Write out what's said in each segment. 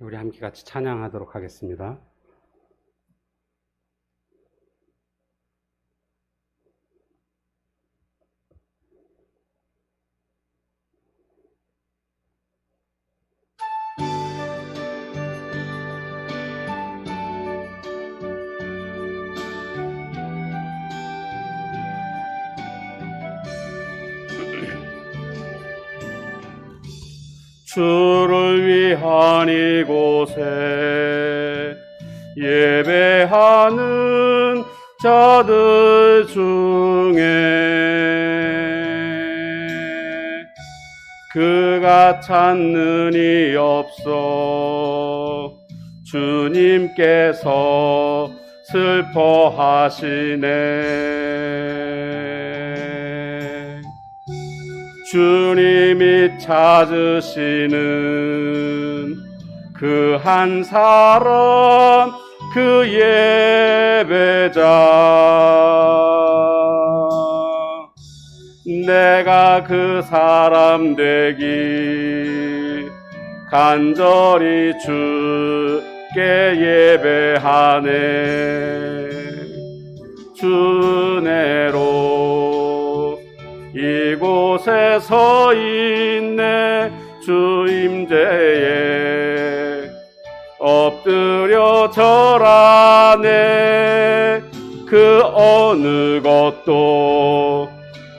우리 함께 같이 찬양하도록 하겠습니다. 주를 위한 이곳에 예배하는 자들 중에 그가 찾는 이 없어 주님께서 슬퍼하시네. 주님이 찾으시는 그 한 사람, 그 예배자, 내가 그 사람 되기 간절히 주께 예배하네. 주내로 이곳에 서 있네. 주 임재에 엎드려 절하네. 그 어느 것도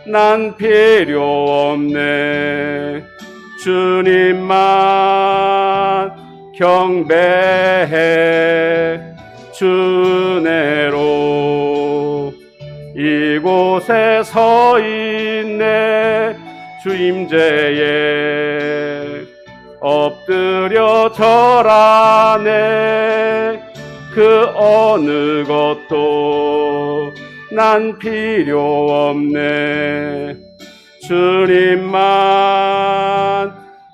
난 필요 없네. 주님만 경배해. 주내로 이곳에 서 있네. 주 임재에 엎드려 절하네. 그 어느 것도 난 필요 없네. 주님만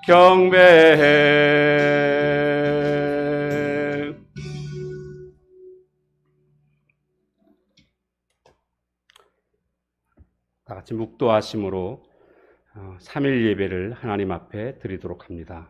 경배해. 다 같이 묵도하심으로 3일 예배를 하나님 앞에 드리도록 합니다.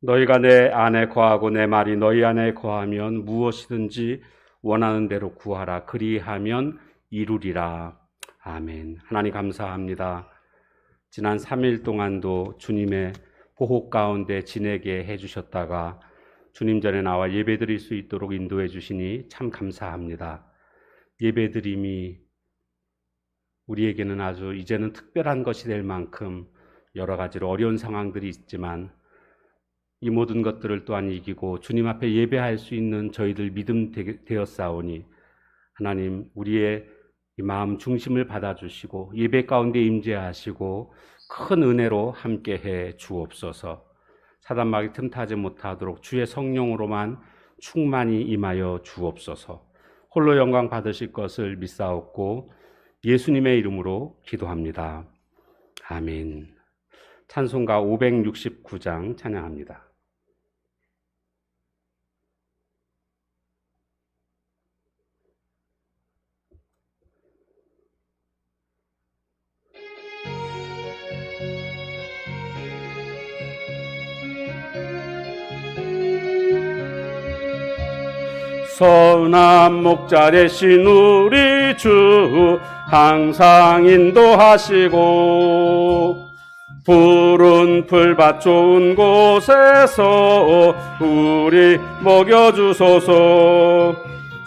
너희가 내 안에 거하고 내 말이 너희 안에 거하면 무엇이든지 원하는 대로 구하라. 그리하면 이루리라. 아멘. 하나님 감사합니다. 지난 3일 동안도 주님의 보호 가운데 지내게 해주셨다가 주님 전에 나와 예배드릴 수 있도록 인도해 주시니 참 감사합니다. 예배드림이 우리에게는 아주 이제는 특별한 것이 될 만큼 여러 가지로 어려운 상황들이 있지만 이 모든 것들을 또한 이기고 주님 앞에 예배할 수 있는 저희들 믿음 되었사오니 하나님 우리의 이 마음 중심을 받아주시고 예배 가운데 임재하시고 큰 은혜로 함께해 주옵소서. 사단마귀 틈타지 못하도록 주의 성령으로만 충만히 임하여 주옵소서. 홀로 영광 받으실 것을 믿사옵고 예수님의 이름으로 기도합니다. 아멘. 찬송가 569장 찬양합니다. 선한 목자 되신 우리 주 항상 인도하시고 푸른 풀밭 좋은 곳에서 우리 먹여주소서.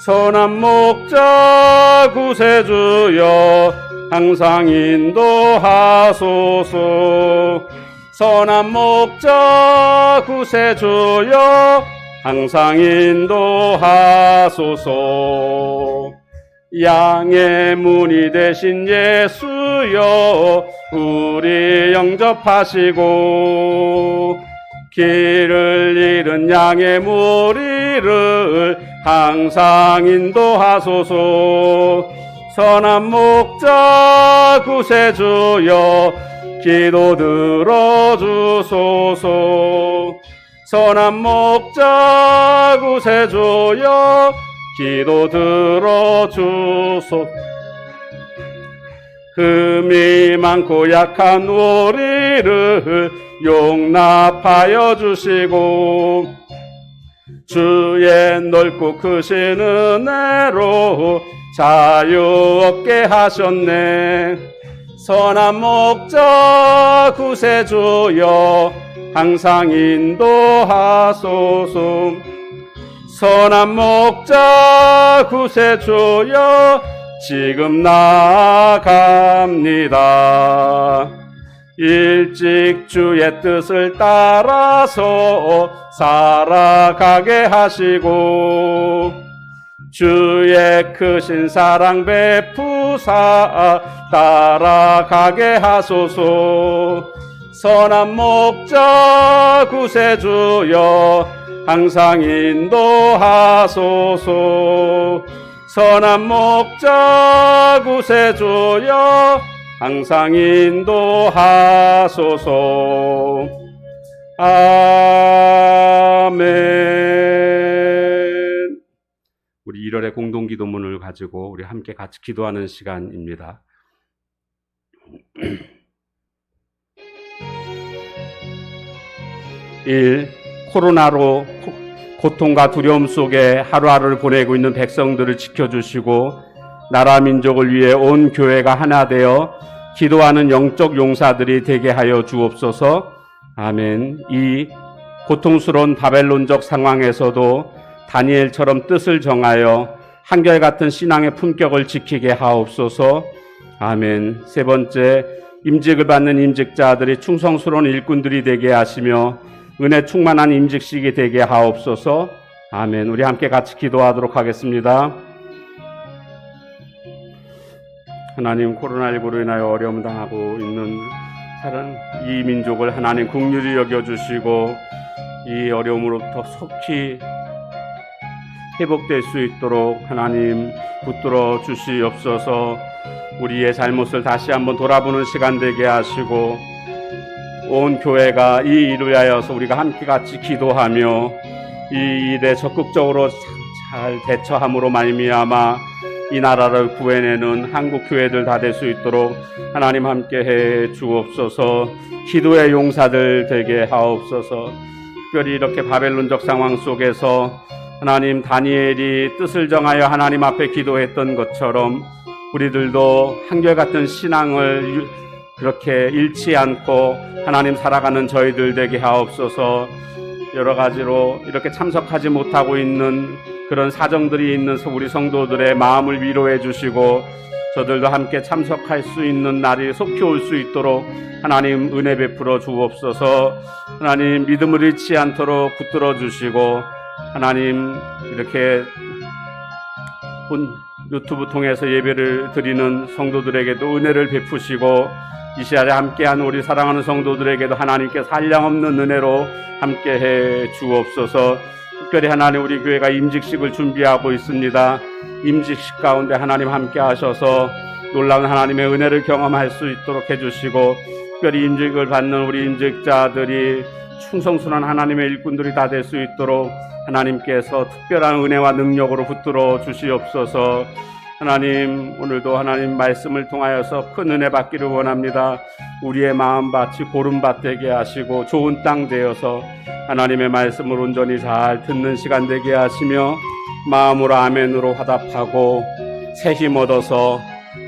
선한 목자 구세주여 항상 인도하소서. 선한 목자 구세주여 항상 인도하소서. 양의 문이 되신 예수여 우리 영접하시고 길을 잃은 양의 무리를 항상 인도하소서. 선한 목자 구세주여 기도 들어주소서. 선한 목자 구세주여 기도 들어주소서. 흠이 많고 약한 우리를 용납하여 주시고 주의 넓고 크신 은혜로 자유 얻게 하셨네. 선한 목자 구세주여 항상 인도하소서. 선한 목자 구세주여 지금 나아갑니다. 일찍 주의 뜻을 따라서 살아가게 하시고 주의 크신 사랑 베푸사 따라가게 하소서. 선한 목자 구세주여 항상 인도하소서. 선한 목자 구세주여 항상 인도하소서. 아멘. 우리 1월의 공동기도문을 가지고 우리 함께 같이 기도하는 시간입니다. 코로나로 고통과 두려움 속에 하루하루를 보내고 있는 백성들을 지켜주시고 나라 민족을 위해 온 교회가 하나 되어 기도하는 영적 용사들이 되게 하여 주옵소서. 아멘. 이 고통스러운 바벨론적 상황에서도 다니엘처럼 뜻을 정하여 한결같은 신앙의 품격을 지키게 하옵소서. 아멘. 세 번째, 임직을 받는 임직자들이 충성스러운 일꾼들이 되게 하시며 은혜 충만한 임직식이 되게 하옵소서. 아멘. 우리 함께 같이 기도하도록 하겠습니다. 하나님, 코로나19로 인하여 어려움 당하고 있는 이 민족을 하나님 긍휼히 여겨주시고 이 어려움으로부터 속히 회복될 수 있도록 하나님 붙들어 주시옵소서. 우리의 잘못을 다시 한번 돌아보는 시간 되게 하시고 온 교회가 이 일을 위하여서 우리가 함께 같이 기도하며 이 일에 적극적으로 잘 대처함으로 말미암아 이 나라를 구해내는 한국 교회들 다 될 수 있도록 하나님 함께해 주옵소서. 기도의 용사들 되게 하옵소서. 특별히 이렇게 바벨론적 상황 속에서 하나님 다니엘이 뜻을 정하여 하나님 앞에 기도했던 것처럼 우리들도 한결같은 신앙을 그렇게 잃지 않고 하나님 살아가는 저희들 되게 하옵소서. 여러 가지로 이렇게 참석하지 못하고 있는 그런 사정들이 있는 우리 성도들의 마음을 위로해 주시고 저들도 함께 참석할 수 있는 날이 속히 올 수 있도록 하나님 은혜 베풀어 주옵소서. 하나님 믿음을 잃지 않도록 붙들어 주시고 하나님 이렇게 유튜브 통해서 예배를 드리는 성도들에게도 은혜를 베푸시고 이 시간에 함께한 우리 사랑하는 성도들에게도 하나님께서 한량없는 은혜로 함께해 주옵소서. 특별히 하나님 우리 교회가 임직식을 준비하고 있습니다. 임직식 가운데 하나님 함께 하셔서 놀라운 하나님의 은혜를 경험할 수 있도록 해주시고 특별히 임직을 받는 우리 임직자들이 충성스러운 하나님의 일꾼들이 다 될 수 있도록 하나님께서 특별한 은혜와 능력으로 붙들어 주시옵소서. 하나님 오늘도 하나님 말씀을 통하여서 큰 은혜 받기를 원합니다. 우리의 마음밭이 고른밭 되게 하시고 좋은 땅 되어서 하나님의 말씀을 온전히 잘 듣는 시간 되게 하시며 마음으로 아멘으로 화답하고 새 힘 얻어서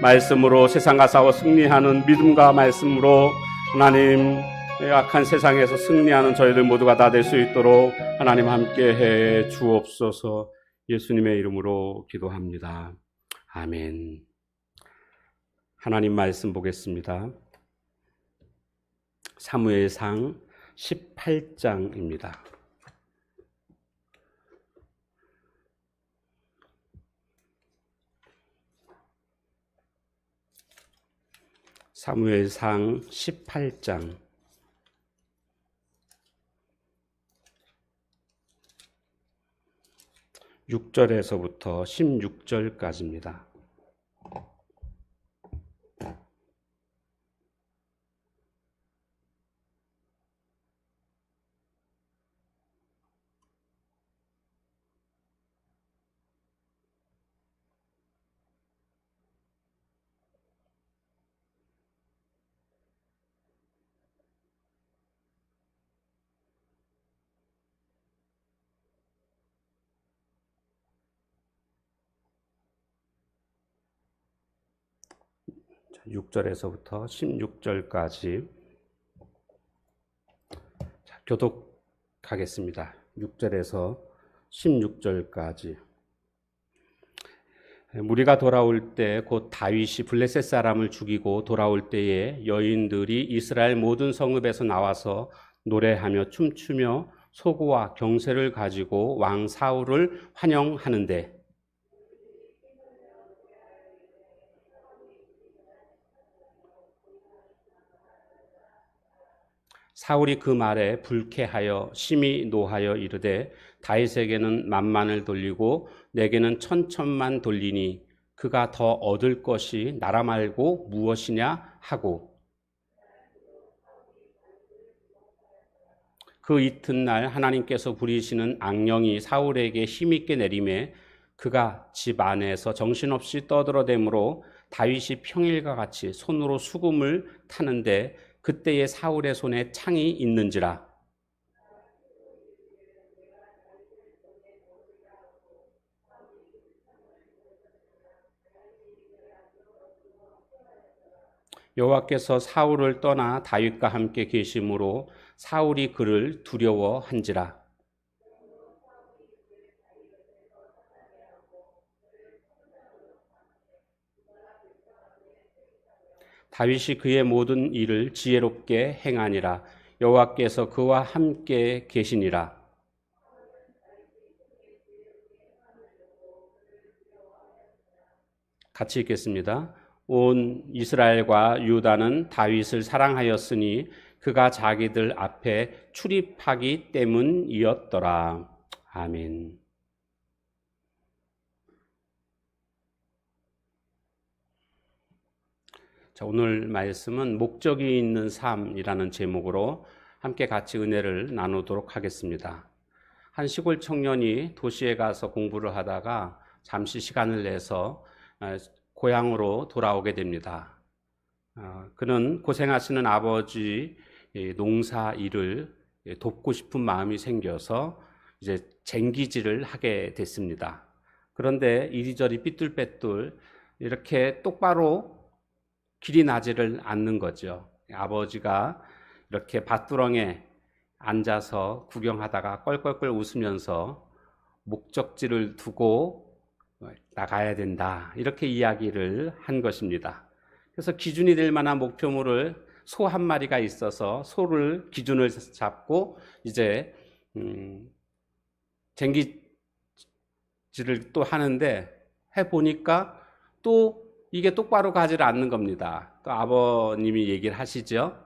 말씀으로 세상과 싸워 승리하는 믿음과 말씀으로 하나님 악한 세상에서 승리하는 저희들 모두가 다 될 수 있도록 하나님 함께해 주옵소서. 예수님의 이름으로 기도합니다. 아멘. 하나님 말씀 보겠습니다. 사무엘상 18장입니다. 사무엘상 18장 6절에서부터 16절까지입니다. 자, 6절에서부터 16절까지 교독하겠습니다. 6절에서 16절까지. 무리가 돌아올 때 곧 다윗이 블레셋 사람을 죽이고 돌아올 때에 여인들이 이스라엘 모든 성읍에서 나와서 노래하며 춤추며 소고와 경세를 가지고 왕 사울을 환영하는데 사울이 그 말에 불쾌하여 심히 노하여 이르되 다윗에게는 만만을 돌리고 내게는 천천만 돌리니 그가 더 얻을 것이 나라 말고 무엇이냐 하고 그 이튿날 하나님께서 부리시는 악령이 사울에게 힘있게 내림에 그가 집 안에서 정신없이 떠들어대므로 다윗이 평일과 같이 손으로 수금을 타는데 그때에 사울의 손에 창이 있는지라. 여호와께서 사울을 떠나 다윗과 함께 계심으로 사울이 그를 두려워한지라. 다윗이 그의 모든 일을 지혜롭게 행하니라. 여호와께서 그와 함께 계시니라. 같이 읽겠습니다. 온 이스라엘과 유다는 다윗을 사랑하였으니 그가 자기들 앞에 출입하기 때문이었더라. 아멘. 자, 오늘 말씀은 목적이 있는 삶이라는 제목으로 함께 같이 은혜를 나누도록 하겠습니다. 한 시골 청년이 도시에 가서 공부를 하다가 잠시 시간을 내서 고향으로 돌아오게 됩니다. 그는 고생하시는 아버지 농사 일을 돕고 싶은 마음이 생겨서 이제 쟁기질을 하게 됐습니다. 그런데 이리저리 삐뚤빼뚤 이렇게 똑바로 길이 나지를 않는 거죠. 아버지가 이렇게 밭두렁에 앉아서 구경하다가 껄껄껄 웃으면서 목적지를 두고 나가야 된다, 이렇게 이야기를 한 것입니다. 그래서 기준이 될 만한 목표물을 소 한 마리가 있어서 소를 기준을 잡고 이제 쟁기질을 또 하는데 해보니까 또 이게 똑바로 가지를 않는 겁니다. 또 아버님이 얘기를 하시죠.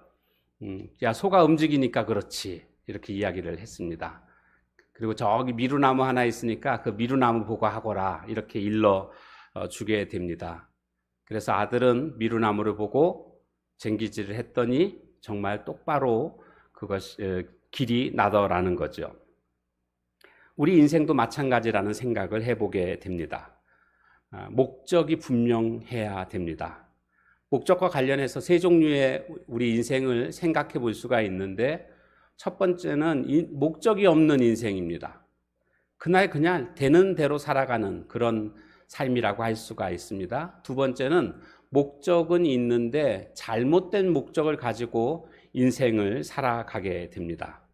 야, 소가 움직이니까 그렇지, 이렇게 이야기를 했습니다. 그리고 저기 미루나무 하나 있으니까 그 미루나무 보고 하거라, 이렇게 일러 주게 됩니다. 그래서 아들은 미루나무를 보고 쟁기질을 했더니 정말 똑바로 그것이 길이 나더라는 거죠. 우리 인생도 마찬가지라는 생각을 해보게 됩니다. 목적이 분명해야 됩니다. 목적과 관련해서 세 종류의 우리 인생을 생각해 볼 수가 있는데, 첫 번째는 목적이 없는 인생입니다. 그날 그냥 되는 대로 살아가는 그런 삶이라고 할 수가 있습니다. 두 번째는 목적은 있는데 잘못된 목적을 가지고 인생을 살아가게 됩니다.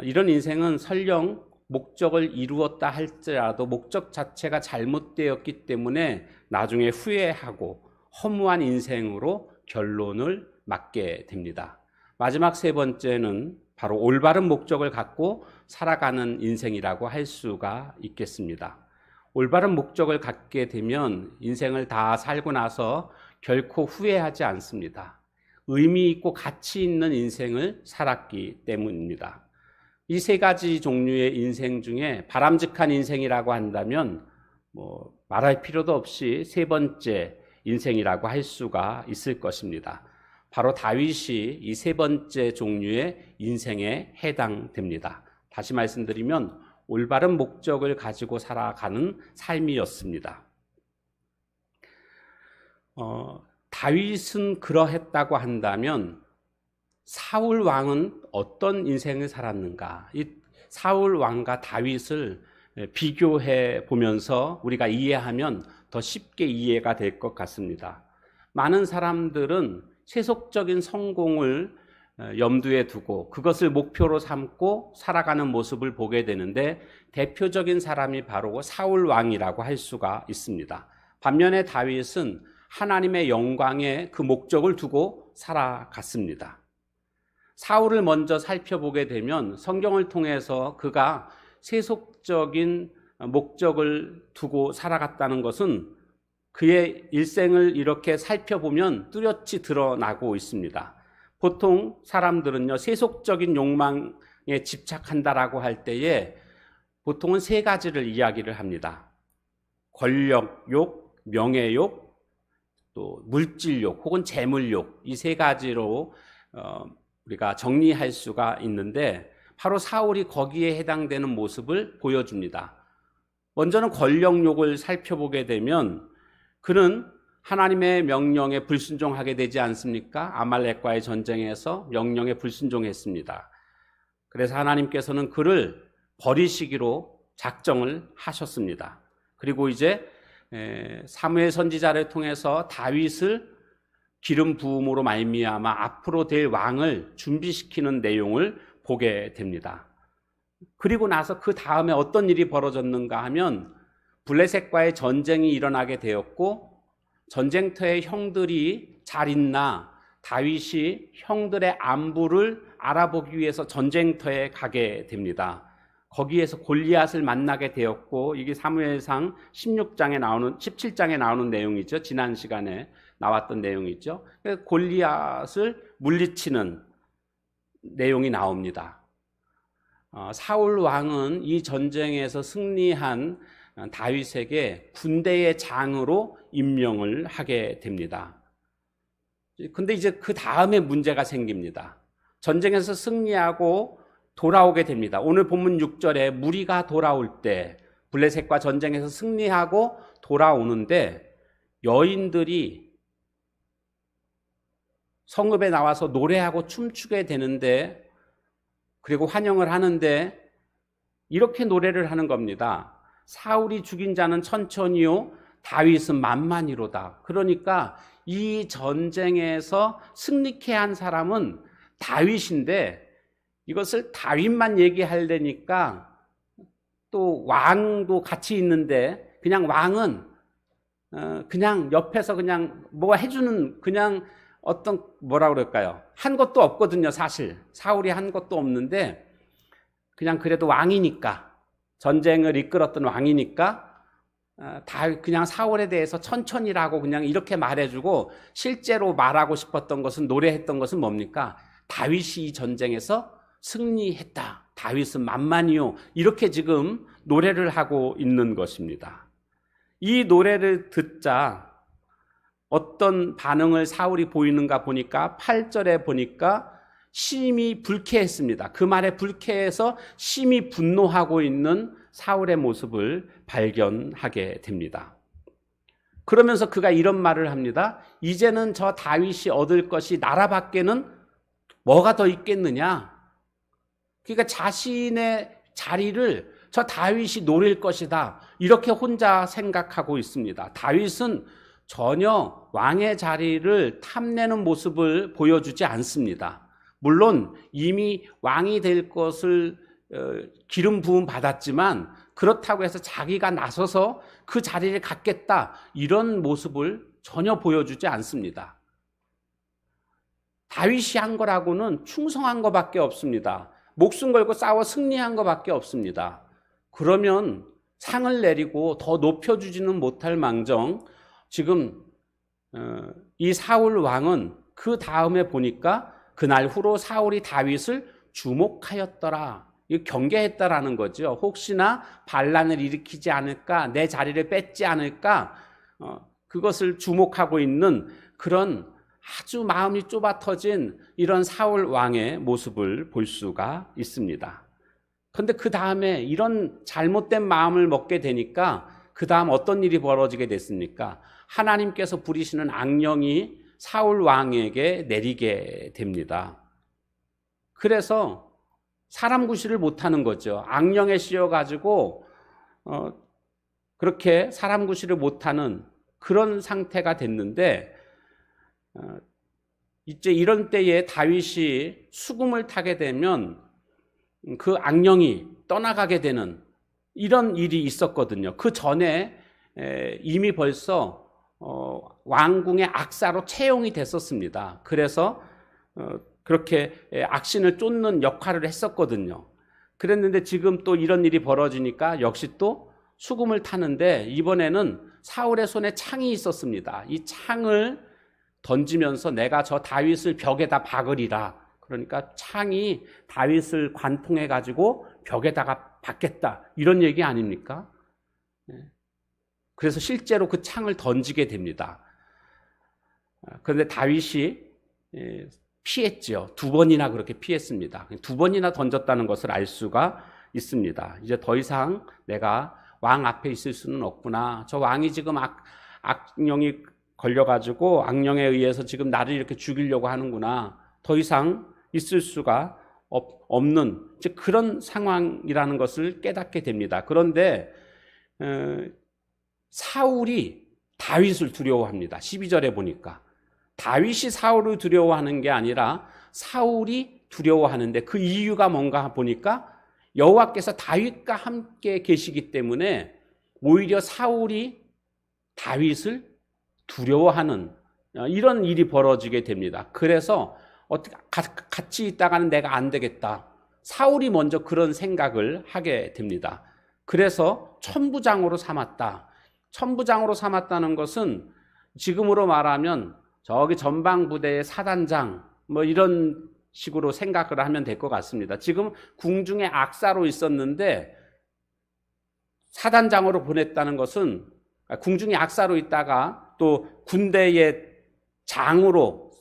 이런 인생은 설령 목적을 이루었다 할지라도 목적 자체가 잘못되었기 때문에 나중에 후회하고 허무한 인생으로 결론을 맞게 됩니다. 마지막 세 번째는 바로 올바른 목적을 갖고 살아가는 인생이라고 할 수가 있겠습니다. 올바른 목적을 갖게 되면 인생을 다 살고 나서 결코 후회하지 않습니다. 의미 있고 가치 있는 인생을 살았기 때문입니다. 이 세 가지 종류의 인생 중에 바람직한 인생이라고 한다면 말할 필요도 없이 세 번째 인생이라고 할 수가 있을 것입니다. 바로 다윗이 이 세 번째 종류의 인생에 해당됩니다. 다시 말씀드리면 올바른 목적을 가지고 살아가는 삶이었습니다. 다윗은 그러했다고 한다면 사울 왕은 어떤 인생을 살았는가? 이 사울 왕과 다윗을 비교해 보면서 우리가 이해하면 더 쉽게 이해가 될 것 같습니다. 많은 사람들은 세속적인 성공을 염두에 두고 그것을 목표로 삼고 살아가는 모습을 보게 되는데 대표적인 사람이 바로 사울 왕이라고 할 수가 있습니다. 반면에 다윗은 하나님의 영광에 그 목적을 두고 살아갔습니다. 사울을 먼저 살펴보게 되면 성경을 통해서 그가 세속적인 목적을 두고 살아갔다는 것은 그의 일생을 이렇게 살펴보면 뚜렷이 드러나고 있습니다. 보통 사람들은요, 세속적인 욕망에 집착한다라고 할 때에 보통은 세 가지를 이야기를 합니다. 권력욕, 명예욕, 또 물질욕 혹은 재물욕, 이 세 가지로 우리가 정리할 수가 있는데 바로 사울이 거기에 해당되는 모습을 보여줍니다. 먼저는 권력욕을 살펴보게 되면 그는 하나님의 명령에 불순종하게 되지 않습니까? 아말렉과의 전쟁에서 명령에 불순종했습니다. 그래서 하나님께서는 그를 버리시기로 작정을 하셨습니다. 그리고 이제 사무엘 선지자를 통해서 다윗을 기름 부음으로 말미암아 앞으로 될 왕을 준비시키는 내용을 보게 됩니다. 그리고 나서 그 다음에 어떤 일이 벌어졌는가 하면 블레셋과의 전쟁이 일어나게 되었고 전쟁터에 형들이 잘 있나 다윗이 형들의 안부를 알아보기 위해서 전쟁터에 가게 됩니다. 거기에서 골리앗을 만나게 되었고 이게 사무엘상 17장에 나오는 내용이죠. 지난 시간에 나왔던 내용이죠. 골리앗을 물리치는 내용이 나옵니다. 사울 왕은 이 전쟁에서 승리한 다윗에게 군대의 장으로 임명을 하게 됩니다. 근데 이제 그 다음에 문제가 생깁니다. 전쟁에서 승리하고 돌아오게 됩니다. 오늘 본문 6절에 무리가 돌아올 때 블레셋과 전쟁에서 승리하고 돌아오는데 여인들이 성읍에 나와서 노래하고 춤추게 되는데 그리고 환영을 하는데 이렇게 노래를 하는 겁니다. 사울이 죽인 자는 천천히요 다윗은 만만히로다. 그러니까 이 전쟁에서 승리케 한 사람은 다윗인데 이것을 다윗만 얘기하려니까 또 왕도 같이 있는데 그냥 왕은 그냥 옆에서 그냥 뭐 해주는 그냥 어떤 뭐라 그럴까요? 한 것도 없거든요. 사실 사울이 한 것도 없는데 그냥 그래도 왕이니까 전쟁을 이끌었던 왕이니까 다 그냥 사울에 대해서 천천히라고 그냥 이렇게 말해주고 실제로 말하고 싶었던 것은 노래했던 것은 뭡니까? 다윗이 이 전쟁에서 승리했다. 다윗은 만만이요. 이렇게 지금 노래를 하고 있는 것입니다. 이 노래를 듣자 어떤 반응을 사울이 보이는가 보니까 8절에 보니까 심히 불쾌했습니다. 그 말에 불쾌해서 심히 분노하고 있는 사울의 모습을 발견하게 됩니다. 그러면서 그가 이런 말을 합니다. 이제는 저 다윗이 얻을 것이 나라밖에는 뭐가 더 있겠느냐? 그러니까 자신의 자리를 저 다윗이 노릴 것이다. 이렇게 혼자 생각하고 있습니다. 다윗은 전혀 왕의 자리를 탐내는 모습을 보여주지 않습니다. 물론 이미 왕이 될 것을 기름 부음 받았지만 그렇다고 해서 자기가 나서서 그 자리를 갖겠다 이런 모습을 전혀 보여주지 않습니다. 다윗이 한 거라고는 충성한 것밖에 없습니다. 목숨 걸고 싸워 승리한 것밖에 없습니다. 그러면 상을 내리고 더 높여주지는 못할 망정 지금 이 사울 왕은 그 다음에 보니까 그날 후로 사울이 다윗을 주목하였더라. 이거 경계했다라는 거죠. 혹시나 반란을 일으키지 않을까, 내 자리를 뺏지 않을까, 그것을 주목하고 있는 그런 아주 마음이 좁아터진 이런 사울 왕의 모습을 볼 수가 있습니다. 그런데 그 다음에 이런 잘못된 마음을 먹게 되니까 그 다음 어떤 일이 벌어지게 됐습니까? 하나님께서 부리시는 악령이 사울 왕에게 내리게 됩니다. 그래서 사람 구실을 못하는 거죠. 악령에 씌어가지고 그렇게 사람 구실을 못하는 그런 상태가 됐는데 이제 이런 때에 다윗이 수금을 타게 되면 그 악령이 떠나가게 되는 이런 일이 있었거든요. 그 전에 이미 벌써 왕궁의 악사로 채용이 됐었습니다. 그래서 그렇게 악신을 쫓는 역할을 했었거든요. 그랬는데 지금 또 이런 일이 벌어지니까 역시 또 수금을 타는데 이번에는 사울의 손에 창이 있었습니다. 이 창을 던지면서 내가 저 다윗을 벽에다 박으리라. 그러니까 창이 다윗을 관통해 가지고 벽에다가 박겠다. 이런 얘기 아닙니까? 그래서 실제로 그 창을 던지게 됩니다. 그런데 다윗이 피했죠. 2번이나 그렇게 피했습니다. 2번이나 던졌다는 것을 알 수가 있습니다. 이제 더 이상 내가 왕 앞에 있을 수는 없구나. 저 왕이 지금 악령이 걸려가지고 악령에 의해서 지금 나를 이렇게 죽이려고 하는구나. 더 이상 있을 수가 없는 그런 상황이라는 것을 깨닫게 됩니다. 그런데 사울이 다윗을 두려워합니다. 12절에 보니까 다윗이 사울을 두려워하는 게 아니라 사울이 두려워하는데 그 이유가 뭔가 보니까 여호와께서 다윗과 함께 계시기 때문에 오히려 사울이 다윗을 두려워하는 이런 일이 벌어지게 됩니다. 그래서 어떻게 같이 있다가는 내가 안 되겠다. 사울이 먼저 그런 생각을 하게 됩니다. 그래서 천부장으로 삼았다. 천부장으로 삼았다는 것은 지금으로 말하면 저기 전방부대의 사단장 뭐 이런 식으로 생각을 하면 될 것 같습니다. 지금 궁중에 악사로 있었는데 사단장으로 보냈다는 것은 궁중에 악사로 있다가 또 군대의 장으로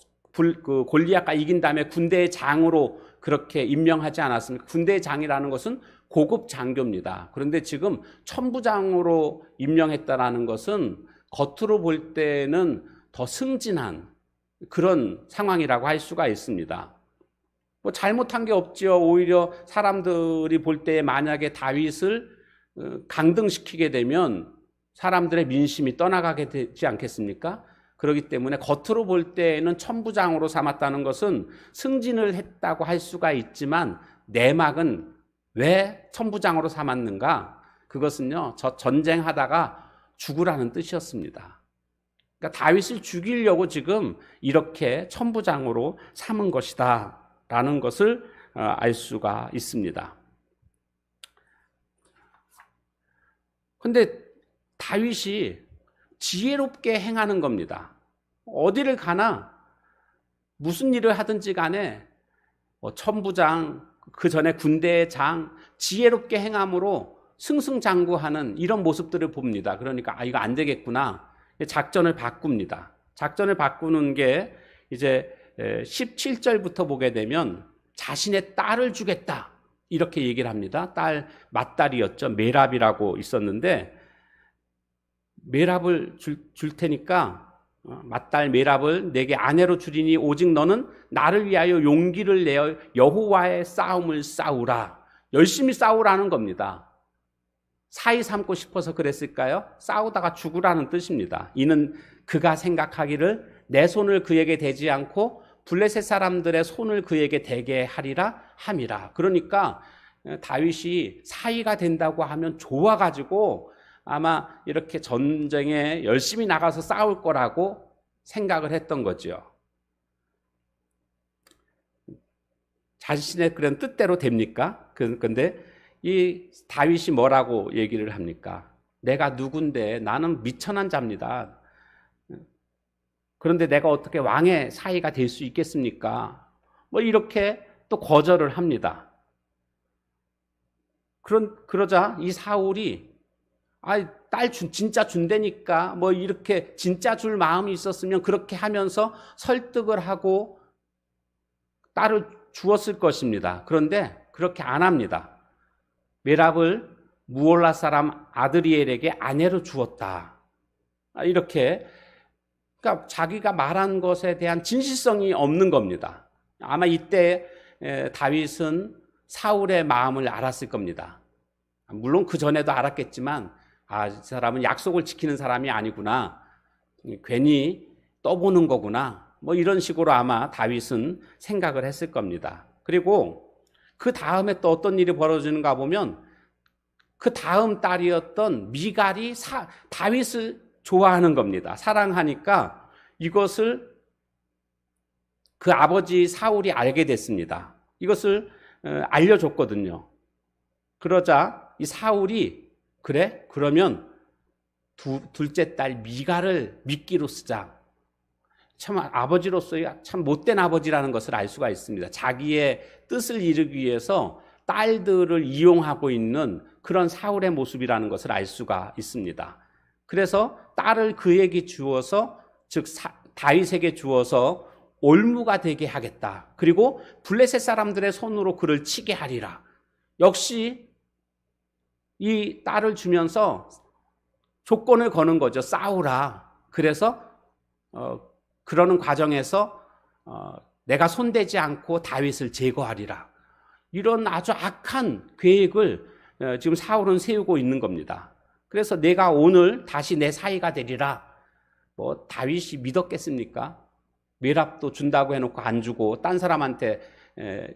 골리앗과 이긴 다음에 군대의 장으로 그렇게 임명하지 않았습니까? 군대의 장이라는 것은 고급 장교입니다. 그런데 지금 천부장으로 임명했다라는 것은 겉으로 볼 때는 더 승진한 그런 상황이라고 할 수가 있습니다. 뭐 잘못한 게 없지요. 오히려 사람들이 볼 때 만약에 다윗을 강등시키게 되면 사람들의 민심이 떠나가게 되지 않겠습니까? 그렇기 때문에 겉으로 볼 때는 천부장으로 삼았다는 것은 승진을 했다고 할 수가 있지만 내막은 왜 천부장으로 삼았는가? 그것은요, 저 전쟁하다가 죽으라는 뜻이었습니다. 그러니까 다윗을 죽이려고 지금 이렇게 천부장으로 삼은 것이다 라는 것을 알 수가 있습니다. 그런데 다윗이 지혜롭게 행하는 겁니다. 어디를 가나 무슨 일을 하든지 간에 천부장, 그 전에 군대의 장, 지혜롭게 행함으로 승승장구하는 이런 모습들을 봅니다. 그러니까 이거 안 되겠구나. 작전을 바꿉니다. 작전을 바꾸는 게 이제 17절부터 보게 되면 자신의 딸을 주겠다 이렇게 얘기를 합니다. 딸 맏딸이었죠. 메랍이라고 있었는데 메랍을 줄 테니까 맏딸 메랍을 내게 아내로 주리니 오직 너는 나를 위하여 용기를 내어 여호와의 싸움을 싸우라. 열심히 싸우라는 겁니다. 사이 삼고 싶어서 그랬을까요? 싸우다가 죽으라는 뜻입니다. 이는 그가 생각하기를 내 손을 그에게 대지 않고 블레셋 사람들의 손을 그에게 대게 하리라 함이라. 그러니까 다윗이 사이가 된다고 하면 좋아가지고 아마 이렇게 전쟁에 열심히 나가서 싸울 거라고 생각을 했던 거죠. 자신의 그런 뜻대로 됩니까? 그런데 이 다윗이 뭐라고 얘기를 합니까? 내가 누군데 나는 미천한 자입니다. 그런데 내가 어떻게 왕의 사이가 될 수 있겠습니까? 뭐 이렇게 또 거절을 합니다. 그러자 이 사울이 딸 진짜 준다니까 뭐 이렇게 진짜 줄 마음이 있었으면 그렇게 하면서 설득을 하고 딸을 주었을 것입니다. 그런데 그렇게 안 합니다. 메랍을 무올라 사람 아드리엘에게 아내로 주었다. 이렇게 그러니까 자기가 말한 것에 대한 진실성이 없는 겁니다. 아마 이때 다윗은 사울의 마음을 알았을 겁니다. 물론 그 전에도 알았겠지만 이 사람은 약속을 지키는 사람이 아니구나. 괜히 떠보는 거구나. 뭐 이런 식으로 아마 다윗은 생각을 했을 겁니다. 그리고 그 다음에 또 어떤 일이 벌어지는가 보면 그 다음 딸이었던 미갈이 다윗을 좋아하는 겁니다. 사랑하니까 이것을 그 아버지 사울이 알게 됐습니다. 이것을 알려줬거든요. 그러자 이 사울이 그래? 그러면 둘째 딸 미갈을 미끼로 쓰자. 참 아버지로서의 참 못된 아버지라는 것을 알 수가 있습니다. 자기의 뜻을 이루기 위해서 딸들을 이용하고 있는 그런 사울의 모습이라는 것을 알 수가 있습니다. 그래서 딸을 그에게 주어서 즉 다윗에게 주어서 올무가 되게 하겠다. 그리고 블레셋 사람들의 손으로 그를 치게 하리라. 역시 이 딸을 주면서 조건을 거는 거죠. 싸우라. 그래서 그러는 과정에서 내가 손대지 않고 다윗을 제거하리라. 이런 아주 악한 계획을 지금 사울은 세우고 있는 겁니다. 그래서 내가 오늘 다시 내 사이가 되리라. 뭐 다윗이 믿었겠습니까? 메랍도 준다고 해놓고 안 주고 딴 사람한테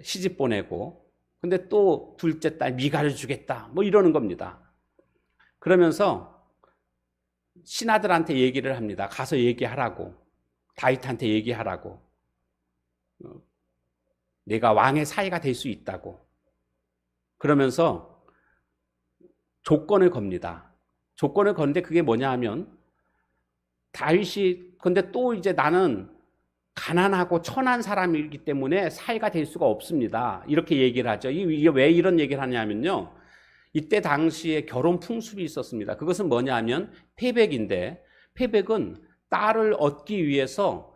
시집 보내고 근데 또 둘째 딸 미갈을 주겠다. 뭐 이러는 겁니다. 그러면서 신하들한테 얘기를 합니다. 가서 얘기하라고. 다윗한테 얘기하라고. 내가 왕의 사이가 될 수 있다고. 그러면서 조건을 겁니다. 조건을 건데 그게 뭐냐 하면 다윗이 근데 또 이제 나는 가난하고 천한 사람이기 때문에 사이가 될 수가 없습니다. 이렇게 얘기를 하죠. 이게 왜 이런 얘기를 하냐면요. 이때 당시에 결혼 풍습이 있었습니다. 그것은 뭐냐 하면 패백인데 패백은 딸을 얻기 위해서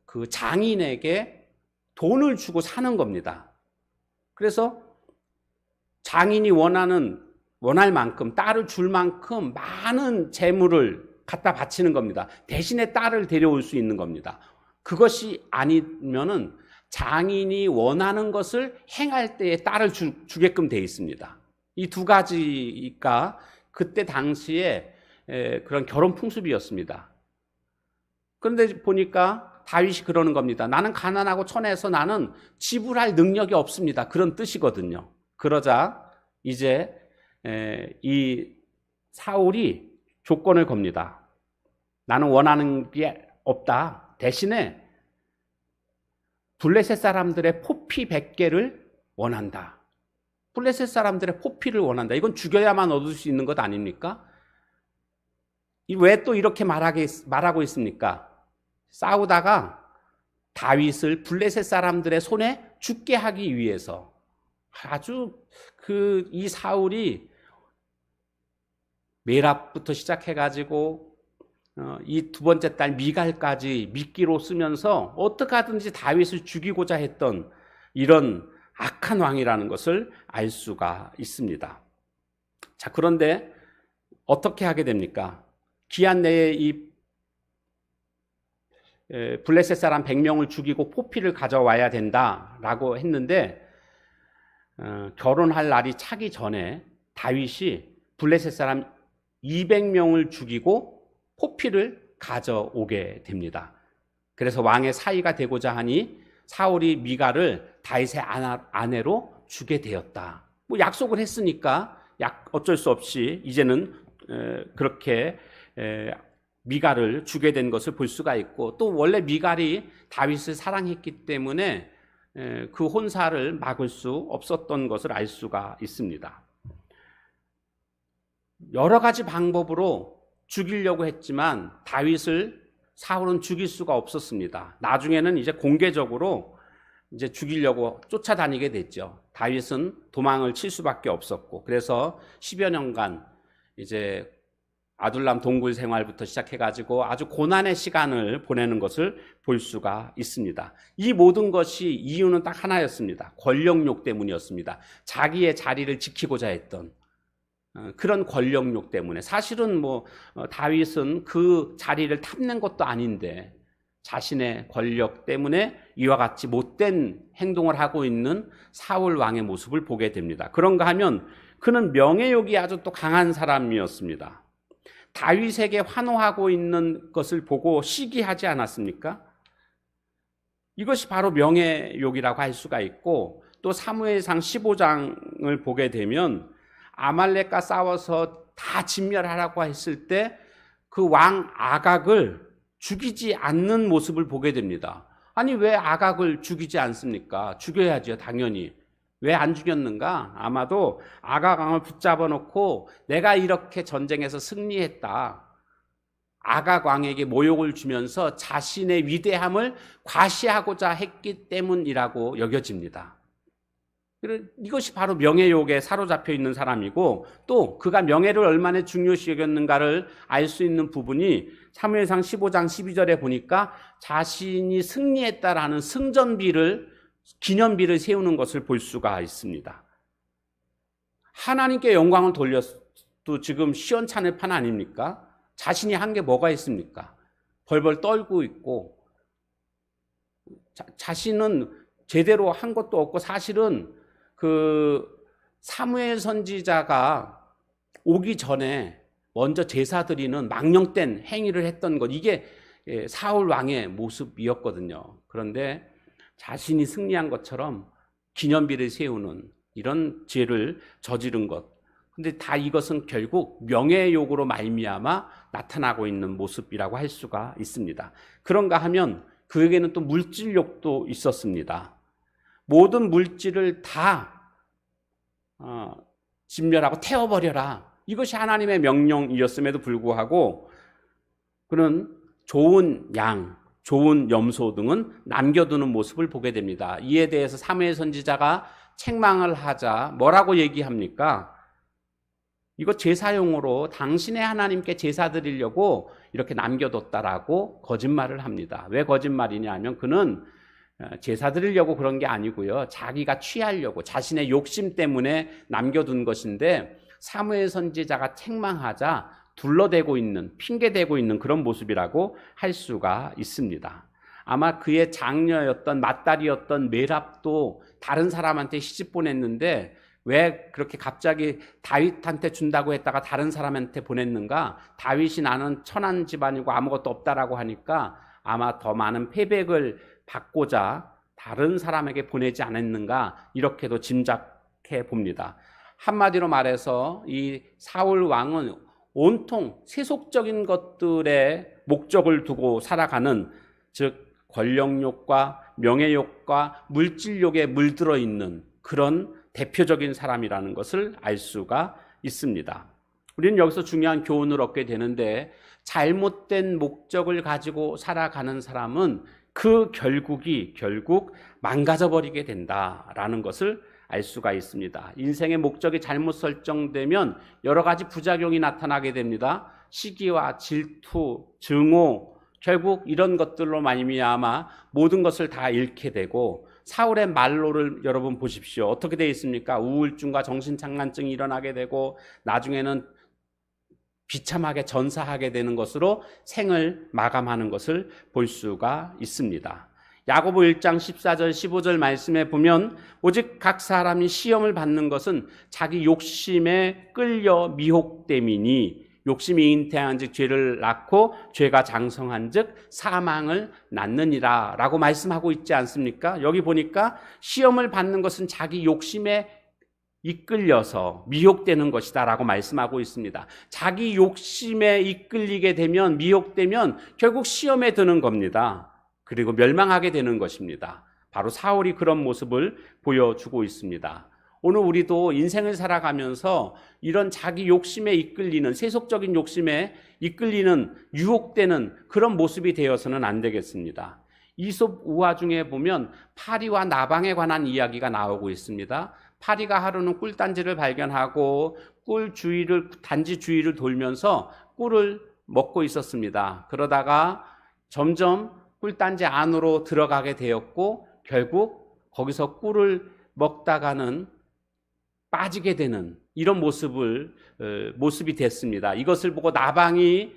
그 장인에게 돈을 주고 사는 겁니다. 그래서 장인이 원할 만큼 딸을 줄 만큼 많은 재물을 갖다 바치는 겁니다. 대신에 딸을 데려올 수 있는 겁니다. 그것이 아니면은 장인이 원하는 것을 행할 때에 딸을 주게끔 돼 있습니다. 이 두 가지가 그때 당시에 그런 결혼 풍습이었습니다. 그런데 보니까 다윗이 그러는 겁니다. 나는 가난하고 천해서 나는 지불할 능력이 없습니다. 그런 뜻이거든요. 그러자 이제 이 사울이 조건을 겁니다. 나는 원하는 게 없다. 대신에 블레셋 사람들의 포피 100개를 원한다. 블레셋 사람들의 포피를 원한다. 이건 죽여야만 얻을 수 있는 것 아닙니까? 왜 또 이렇게 말하고 있습니까? 싸우다가 다윗을 블레셋 사람들의 손에 죽게 하기 위해서 아주 이 사울이 메랍부터 시작해가지고 이 두 번째 딸 미갈까지 미끼로 쓰면서 어떻게 하든지 다윗을 죽이고자 했던 이런 악한 왕이라는 것을 알 수가 있습니다. 자, 그런데 어떻게 하게 됩니까? 기한 내에 이 블레셋 사람 100명을 죽이고 포피를 가져와야 된다라고 했는데 결혼할 날이 차기 전에 다윗이 블레셋 사람 200명을 죽이고 포피를 가져오게 됩니다. 그래서 왕의 사이가 되고자 하니 사울이 미갈을 다윗의 아내로 주게 되었다. 뭐 약속을 했으니까 어쩔 수 없이 이제는 그렇게 미갈을 주게 된 것을 볼 수가 있고 또 원래 미갈이 다윗을 사랑했기 때문에 그 혼사를 막을 수 없었던 것을 알 수가 있습니다. 여러 가지 방법으로 죽이려고 했지만 다윗을 사울은 죽일 수가 없었습니다. 나중에는 이제 공개적으로 이제 죽이려고 쫓아다니게 됐죠. 다윗은 도망을 칠 수밖에 없었고, 그래서 10여 년간 이제 아둘람 동굴 생활부터 시작해가지고 아주 고난의 시간을 보내는 것을 볼 수가 있습니다. 이 모든 것이 이유는 딱 하나였습니다. 권력욕 때문이었습니다. 자기의 자리를 지키고자 했던 그런 권력욕 때문에. 사실은 다윗은 그 자리를 탐낸 것도 아닌데 자신의 권력 때문에 이와 같이 못된 행동을 하고 있는 사울 왕의 모습을 보게 됩니다. 그런가 하면 그는 명예욕이 아주 또 강한 사람이었습니다. 다윗에게 환호하고 있는 것을 보고 시기하지 않았습니까? 이것이 바로 명예욕이라고 할 수가 있고, 또 사무엘상 15장을 보게 되면 아말렉과 싸워서 다 진멸하라고 했을 때 그 왕 아각을 죽이지 않는 모습을 보게 됩니다. 아니, 왜 아각을 죽이지 않습니까? 죽여야죠, 당연히. 왜 안 죽였는가? 아마도 아각 왕을 붙잡아 놓고 내가 이렇게 전쟁에서 승리했다, 아각 왕에게 모욕을 주면서 자신의 위대함을 과시하고자 했기 때문이라고 여겨집니다. 이것이 바로 명예욕에 사로잡혀 있는 사람이고, 또 그가 명예를 얼마나 중요시 여겼는가를 알 수 있는 부분이 사무엘상 15장 12절에 보니까 자신이 승리했다라는 기념비를 세우는 것을 볼 수가 있습니다. 하나님께 영광을 돌려도 지금 시원찮을 판 아닙니까? 자신이 한 게 뭐가 있습니까? 벌벌 떨고 있고, 자신은 제대로 한 것도 없고, 사실은 그 사무엘 선지자가 오기 전에 먼저 제사 드리는 망령된 행위를 했던 것, 이게 사울 왕의 모습이었거든요. 그런데 자신이 승리한 것처럼 기념비를 세우는 이런 죄를 저지른 것, 근데 다 이것은 결국 명예욕으로 말미암아 나타나고 있는 모습이라고 할 수가 있습니다. 그런가 하면 그에게는 또 물질욕도 있었습니다. 모든 물질을 다 진멸하고 태워버려라, 이것이 하나님의 명령이었음에도 불구하고 그는 좋은 양, 좋은 염소 등은 남겨두는 모습을 보게 됩니다. 이에 대해서 사무엘 선지자가 책망을 하자 뭐라고 얘기합니까? 이거 제사용으로 당신의 하나님께 제사 드리려고 이렇게 남겨뒀다라고 거짓말을 합니다. 왜 거짓말이냐 하면 그는 제사 드리려고 그런 게 아니고요, 자기가 취하려고 자신의 욕심 때문에 남겨둔 것인데, 사무엘 선지자가 책망하자 둘러대고 있는, 핑계대고 있는 그런 모습이라고 할 수가 있습니다. 아마 그의 장녀였던 맏딸이었던 메랍도 다른 사람한테 시집 보냈는데 왜 그렇게 갑자기 다윗한테 준다고 했다가 다른 사람한테 보냈는가? 다윗이 나는 천한 집안이고 아무것도 없다라고 하니까 아마 더 많은 패백을 받고자 다른 사람에게 보내지 않았는가, 이렇게도 짐작해 봅니다. 한마디로 말해서 이 사울 왕은 온통 세속적인 것들에 목적을 두고 살아가는, 즉 권력욕과 명예욕과 물질욕에 물들어 있는 그런 대표적인 사람이라는 것을 알 수가 있습니다. 우리는 여기서 중요한 교훈을 얻게 되는데, 잘못된 목적을 가지고 살아가는 사람은 그 결국 망가져 버리게 된다라는 것을 알 수가 있습니다. 인생의 목적이 잘못 설정되면 여러 가지 부작용이 나타나게 됩니다. 시기와 질투, 증오, 결국 이런 것들로 말미암아 모든 것을 다 잃게 되고, 사울의 말로를 여러분 보십시오. 어떻게 되어 있습니까? 우울증과 정신장난증이 일어나게 되고 나중에는 비참하게 전사하게 되는 것으로 생을 마감하는 것을 볼 수가 있습니다. 야고보 1장 14절 15절 말씀에 보면, 오직 각 사람이 시험을 받는 것은 자기 욕심에 끌려 미혹됨이니 욕심이 잉태한 즉 죄를 낳고 죄가 장성한 즉 사망을 낳느니라 라고 말씀하고 있지 않습니까? 여기 보니까 시험을 받는 것은 자기 욕심에 이끌려서 미혹되는 것이다 라고 말씀하고 있습니다. 자기 욕심에 이끌리게 되면, 미혹되면 결국 시험에 드는 겁니다. 그리고 멸망하게 되는 것입니다. 바로 사울이 그런 모습을 보여주고 있습니다. 오늘 우리도 인생을 살아가면서 이런 자기 욕심에 이끌리는, 세속적인 욕심에 이끌리는, 유혹되는 그런 모습이 되어서는 안 되겠습니다. 이솝 우화 중에 보면 파리와 나방에 관한 이야기가 나오고 있습니다. 파리가 하루는 꿀단지를 발견하고 단지 주위를 돌면서 꿀을 먹고 있었습니다. 그러다가 점점 꿀단지 안으로 들어가게 되었고 결국 거기서 꿀을 먹다가는 빠지게 되는 이런 모습이 됐습니다. 이것을 보고 나방이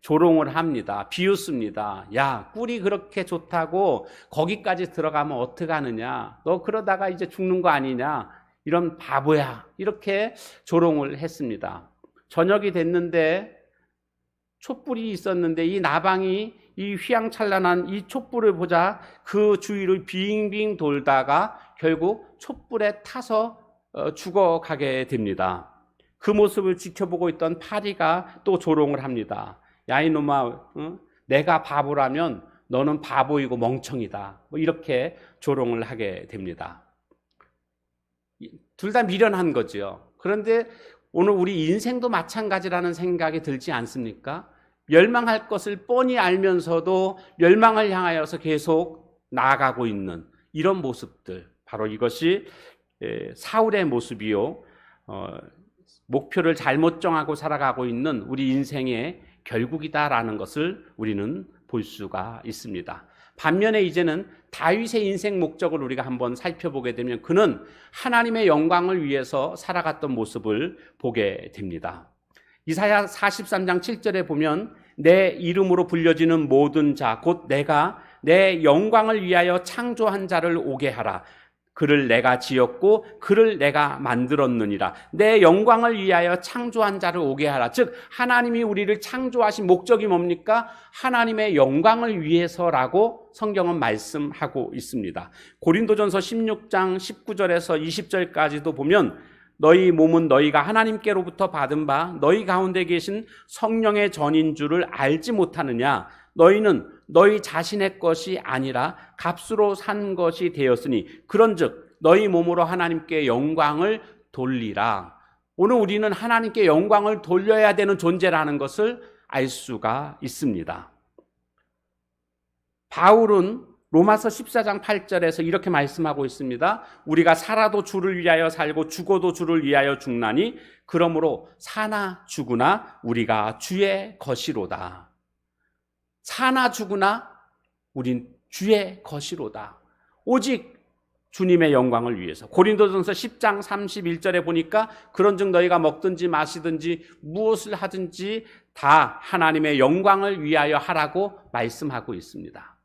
조롱을 합니다. 비웃습니다. 야, 꿀이 그렇게 좋다고 거기까지 들어가면 어떡하느냐? 너 그러다가 이제 죽는 거 아니냐? 이런 바보야. 이렇게 조롱을 했습니다. 저녁이 됐는데 촛불이 있었는데 이 나방이 이 휘황찬란한 이 촛불을 보자 그 주위를 빙빙 돌다가 결국 촛불에 타서 죽어가게 됩니다. 그 모습을 지켜보고 있던 파리가 또 조롱을 합니다. 야 이놈아, 내가 바보라면 너는 바보이고 멍청이다. 이렇게 조롱을 하게 됩니다. 둘 다 미련한 거죠. 그런데 오늘 우리 인생도 마찬가지라는 생각이 들지 않습니까? 멸망할 것을 뻔히 알면서도 멸망을 향하여서 계속 나아가고 있는 이런 모습들, 바로 이것이 사울의 모습이요, 목표를 잘못 정하고 살아가고 있는 우리 인생의 결국이다라는 것을 우리는 볼 수가 있습니다. 반면에 이제는 다윗의 인생 목적을 우리가 한번 살펴보게 되면 그는 하나님의 영광을 위해서 살아갔던 모습을 보게 됩니다. 이사야 43장 7절에 보면 내 이름으로 불려지는 모든 자 곧 내가 내 영광을 위하여 창조한 자를 오게 하라. 그를 내가 지었고 그를 내가 만들었느니라. 내 영광을 위하여 창조한 자를 오게 하라. 즉 하나님이 우리를 창조하신 목적이 뭡니까? 하나님의 영광을 위해서라고 성경은 말씀하고 있습니다. 고린도전서 16장 19절에서 20절까지도 보면 너희 몸은 너희가 하나님께로부터 받은 바 너희 가운데 계신 성령의 전인 줄을 알지 못하느냐? 너희는 너희 자신의 것이 아니라 값으로 산 것이 되었으니 그런즉 너희 몸으로 하나님께 영광을 돌리라. 오늘 우리는 하나님께 영광을 돌려야 되는 존재라는 것을 알 수가 있습니다. 바울은 로마서 14장 8절에서 이렇게 말씀하고 있습니다. 우리가 살아도 주를 위하여 살고 죽어도 주를 위하여 죽나니 그러므로 사나 죽으나 우리가 주의 것이로다. 사나 죽으나 우린 주의 것이로다. 오직 주님의 영광을 위해서. 고린도전서 10장 31절에 보니까 그런즉 너희가 먹든지 마시든지 무엇을 하든지 다 하나님의 영광을 위하여 하라고 말씀하고 있습니다.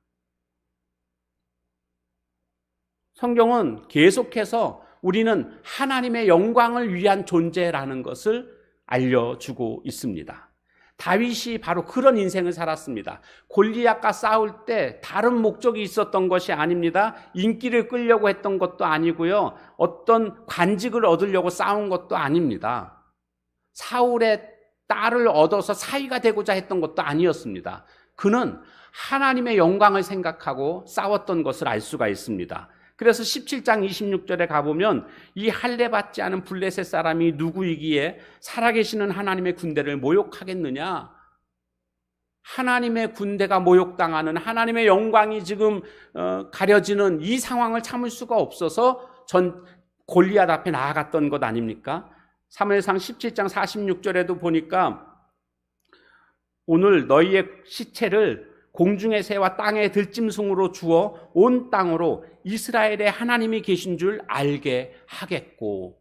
성경은 계속해서 우리는 하나님의 영광을 위한 존재라는 것을 알려주고 있습니다. 다윗이 바로 그런 인생을 살았습니다. 골리앗과 싸울 때 다른 목적이 있었던 것이 아닙니다. 인기를 끌려고 했던 것도 아니고요. 어떤 관직을 얻으려고 싸운 것도 아닙니다. 사울의 딸을 얻어서 사위가 되고자 했던 것도 아니었습니다. 그는 하나님의 영광을 생각하고 싸웠던 것을 알 수가 있습니다. 그래서 17장 26절에 가보면 이 할례받지 않은 블레셋 사람이 누구이기에 살아계시는 하나님의 군대를 모욕하겠느냐? 하나님의 군대가 모욕당하는, 하나님의 영광이 지금 가려지는 이 상황을 참을 수가 없어서 골리앗 앞에 나아갔던 것 아닙니까? 사무엘상 17장 46절에도 보니까 오늘 너희의 시체를 공중의 새와 땅의 들짐승으로 주어 온 땅으로 이스라엘의 하나님이 계신 줄 알게 하겠고,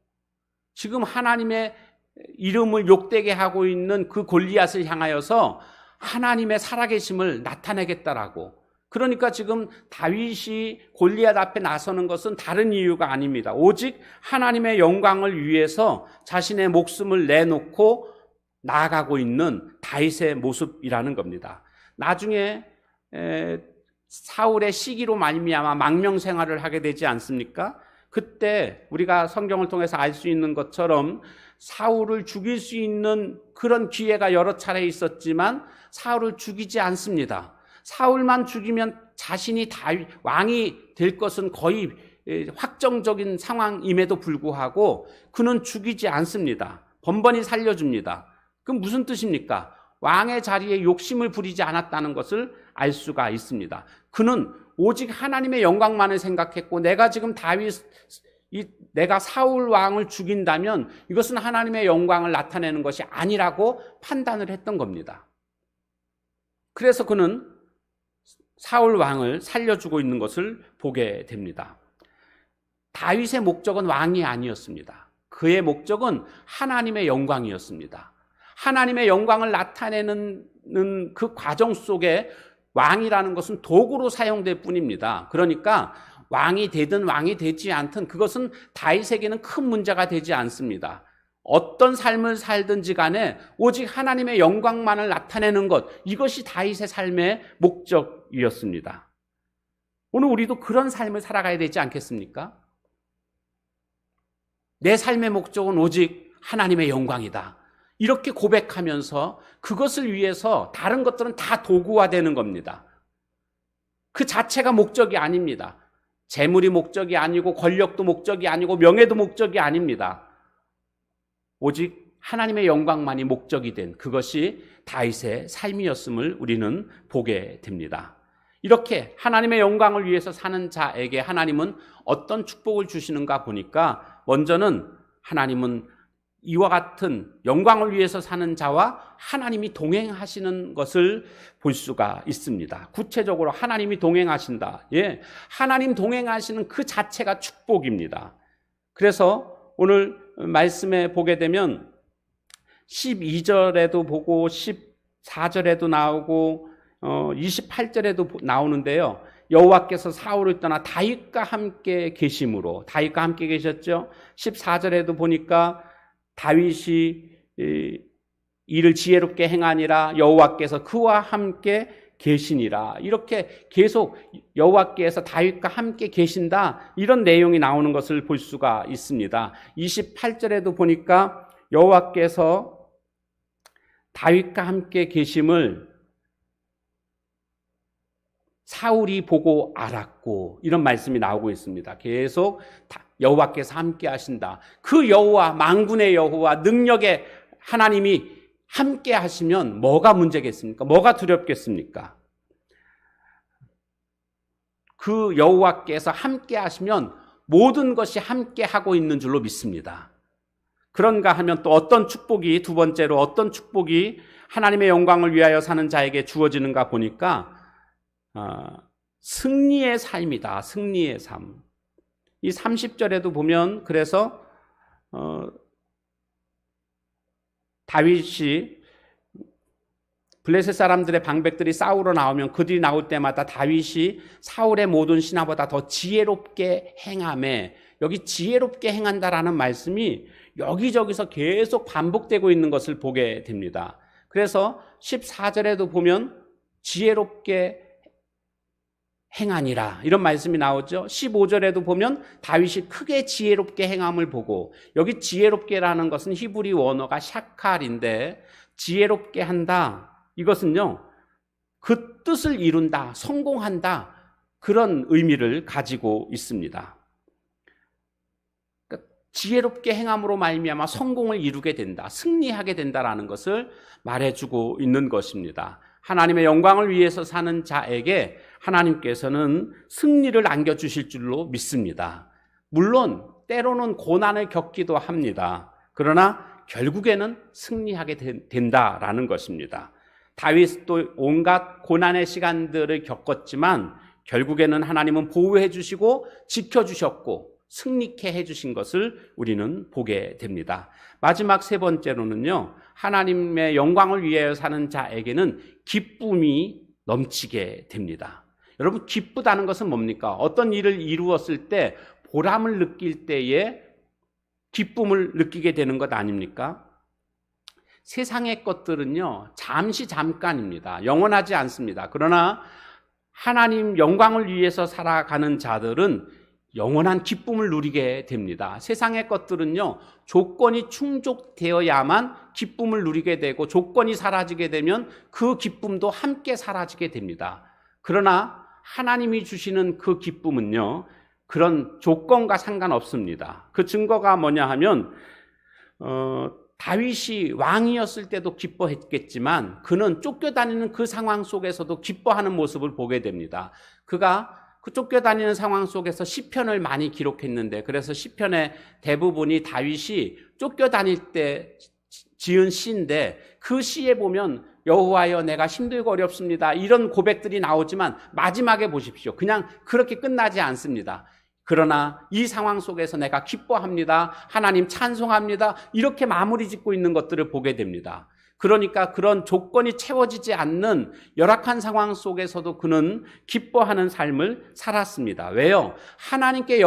지금 하나님의 이름을 욕되게 하고 있는 그 골리앗을 향하여서 하나님의 살아계심을 나타내겠다라고. 그러니까 지금 다윗이 골리앗 앞에 나서는 것은 다른 이유가 아닙니다. 오직 하나님의 영광을 위해서 자신의 목숨을 내놓고 나아가고 있는 다윗의 모습이라는 겁니다. 나중에 사울의 시기로 말미암아 망명 생활을 하게 되지 않습니까? 그때 우리가 성경을 통해서 알 수 있는 것처럼 사울을 죽일 수 있는 그런 기회가 여러 차례 있었지만 사울을 죽이지 않습니다. 사울만 죽이면 자신이 왕이 될 것은 거의 확정적인 상황임에도 불구하고 그는 죽이지 않습니다. 번번이 살려줍니다. 그럼 무슨 뜻입니까? 왕의 자리에 욕심을 부리지 않았다는 것을 알 수가 있습니다. 그는 오직 하나님의 영광만을 생각했고, 내가 지금 내가 사울 왕을 죽인다면 이것은 하나님의 영광을 나타내는 것이 아니라고 판단을 했던 겁니다. 그래서 그는 사울 왕을 살려주고 있는 것을 보게 됩니다. 다윗의 목적은 왕이 아니었습니다. 그의 목적은 하나님의 영광이었습니다. 하나님의 영광을 나타내는 그 과정 속에 왕이라는 것은 도구로 사용될 뿐입니다. 그러니까 왕이 되든 왕이 되지 않든 그것은 다윗에게는 큰 문제가 되지 않습니다. 어떤 삶을 살든지 간에 오직 하나님의 영광만을 나타내는 것, 이것이 다윗의 삶의 목적이었습니다. 오늘 우리도 그런 삶을 살아가야 되지 않겠습니까? 내 삶의 목적은 오직 하나님의 영광이다. 이렇게 고백하면서 그것을 위해서 다른 것들은 다 도구화되는 겁니다. 그 자체가 목적이 아닙니다. 재물이 목적이 아니고 권력도 목적이 아니고 명예도 목적이 아닙니다. 오직 하나님의 영광만이 목적이 된 그것이 다윗의 삶이었음을 우리는 보게 됩니다. 이렇게 하나님의 영광을 위해서 사는 자에게 하나님은 어떤 축복을 주시는가 보니까, 먼저는 하나님은 이와 같은 영광을 위해서 사는 자와 하나님이 동행하시는 것을 볼 수가 있습니다. 구체적으로 하나님이 동행하신다. 예, 하나님 동행하시는 그 자체가 축복입니다. 그래서 오늘 말씀에 보게 되면 12절에도 보고 14절에도 나오고 28절에도 나오는데요. 여호와께서 사울을 떠나 다윗과 함께 계심으로, 다윗과 함께 계셨죠. 14절에도 보니까 다윗이 이를 지혜롭게 행하니라, 여호와께서 그와 함께 계시니라. 이렇게 계속 여호와께서 다윗과 함께 계신다, 이런 내용이 나오는 것을 볼 수가 있습니다. 28절에도 보니까 여호와께서 다윗과 함께 계심을 사울이 보고 알았고, 이런 말씀이 나오고 있습니다. 계속 여호와께서 함께 하신다. 그 여호와, 만군의 여호와, 능력의 하나님이 함께 하시면 뭐가 문제겠습니까? 뭐가 두렵겠습니까? 그 여호와께서 함께 하시면 모든 것이 함께 하고 있는 줄로 믿습니다. 그런가 하면 또 어떤 축복이, 두 번째로 어떤 축복이 하나님의 영광을 위하여 사는 자에게 주어지는가 보니까 승리의 삶이다. 승리의 삶. 이 30절에도 보면, 그래서 다윗이 블레셋 사람들의 방백들이 싸우러 나오면 그들이 나올 때마다 다윗이 사울의 모든 신하보다 더 지혜롭게 행하매, 여기 지혜롭게 행한다라는 말씀이 여기저기서 계속 반복되고 있는 것을 보게 됩니다. 그래서 14절에도 보면 지혜롭게 행하니라, 이런 말씀이 나오죠. 15절에도 보면 다윗이 크게 지혜롭게 행함을 보고, 여기 지혜롭게라는 것은 히브리 원어가 샤칼인데, 지혜롭게 한다, 이것은요 그 뜻을 이룬다, 성공한다, 그런 의미를 가지고 있습니다. 그러니까 지혜롭게 행함으로 말미암아 성공을 이루게 된다, 승리하게 된다라는 것을 말해주고 있는 것입니다. 하나님의 영광을 위해서 사는 자에게 하나님께서는 승리를 안겨주실 줄로 믿습니다. 물론 때로는 고난을 겪기도 합니다. 그러나 결국에는 승리하게 된다라는 것입니다. 다윗도 온갖 고난의 시간들을 겪었지만 결국에는 하나님은 보호해 주시고 지켜주셨고 승리케 해주신 것을 우리는 보게 됩니다. 마지막 세 번째로는요, 하나님의 영광을 위하여 사는 자에게는 기쁨이 넘치게 됩니다. 여러분, 기쁘다는 것은 뭡니까? 어떤 일을 이루었을 때 보람을 느낄 때에 기쁨을 느끼게 되는 것 아닙니까? 세상의 것들은요, 잠깐입니다. 영원하지 않습니다. 그러나 하나님 영광을 위해서 살아가는 자들은 영원한 기쁨을 누리게 됩니다. 세상의 것들은요, 조건이 충족되어야만 기쁨을 누리게 되고, 조건이 사라지게 되면 그 기쁨도 함께 사라지게 됩니다. 그러나 하나님이 주시는 그 기쁨은요, 그런 조건과 상관없습니다. 그 증거가 뭐냐 하면 다윗이 왕이었을 때도 기뻐했겠지만 그는 쫓겨다니는 그 상황 속에서도 기뻐하는 모습을 보게 됩니다. 그가 그 쫓겨다니는 상황 속에서 시편을 많이 기록했는데, 그래서 시편의 대부분이 다윗이 쫓겨다닐 때 지은 시인데, 그 시에 보면 여호와여 내가 힘들고 어렵습니다 이런 고백들이 나오지만 마지막에 보십시오. 그냥 그렇게 끝나지 않습니다. 그러나 이 상황 속에서 내가 기뻐합니다, 하나님 찬송합니다, 이렇게 마무리 짓고 있는 것들을 보게 됩니다. 그러니까 그런 조건이 채워지지 않는 열악한 상황 속에서도 그는 기뻐하는 삶을 살았습니다. 왜요? 하나님의